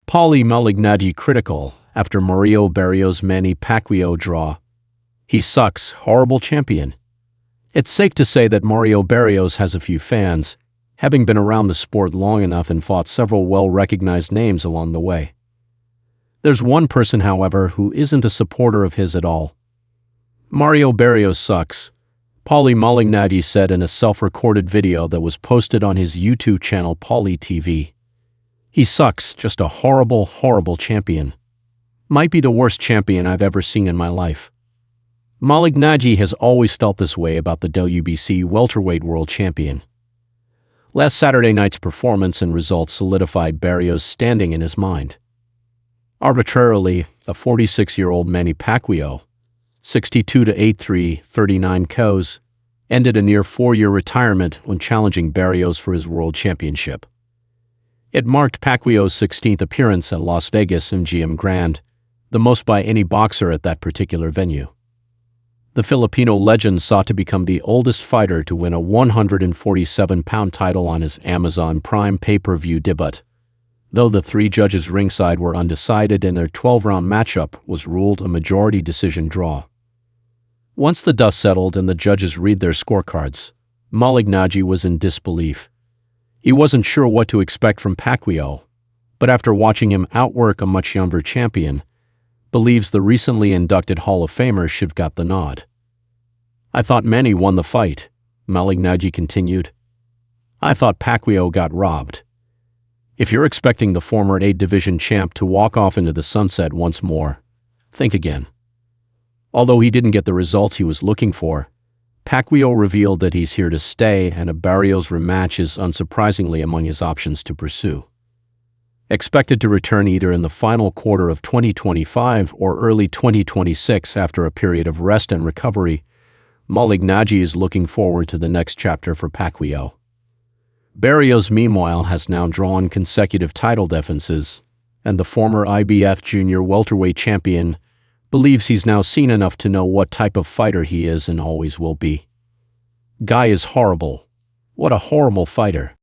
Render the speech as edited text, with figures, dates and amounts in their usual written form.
Paulie Malignaggi critical after Mario Barrios Manny Pacquiao draw. He sucks, horrible champion. It's safe to say that Mario Barrios has a few fans, having been around the sport long enough and fought several well-recognized names along the way. There's one person, however, who isn't a supporter of his at all. Mario Barrios sucks, Paulie Malignaggi said in a self-recorded video that was posted on his YouTube channel Paulie TV. He sucks, just a horrible, horrible champion. Might be the worst champion I've ever seen in my life. Malignaggi has always felt this way about the WBC welterweight world champion. Last Saturday night's performance and results solidified Barrios' standing in his mind. Arbitrarily, a 46-year-old Manny Pacquiao, 62-8-3, 39 KOs, ended a near 4-year retirement when challenging Barrios for his world championship. It marked Pacquiao's 16th appearance at Las Vegas MGM Grand, the most by any boxer at that particular venue. The Filipino legend sought to become the oldest fighter to win a 147-pound title on his Amazon Prime pay-per-view debut, though the three judges ringside were undecided and their 12-round matchup was ruled a majority decision draw. Once the dust settled and the judges read their scorecards, Malignaggi was in disbelief. He wasn't sure what to expect from Pacquiao, but after watching him outwork a much younger champion, believes the recently inducted Hall of Famer should have got the nod. "I thought Manny won the fight," Malignaggi continued. "I thought Pacquiao got robbed. If you're expecting the former 8-division champ to walk off into the sunset once more, think again." Although he didn't get the results he was looking for, Pacquiao revealed that he's here to stay and a Barrios rematch is unsurprisingly among his options to pursue. Expected to return either in the final quarter of 2025 or early 2026 after a period of rest and recovery, Malignaggi is looking forward to the next chapter for Pacquiao. Barrios, meanwhile, has now drawn consecutive title defenses, and the former IBF junior welterweight champion believes he's now seen enough to know what type of fighter he is and always will be. Guy is horrible. What a horrible fighter.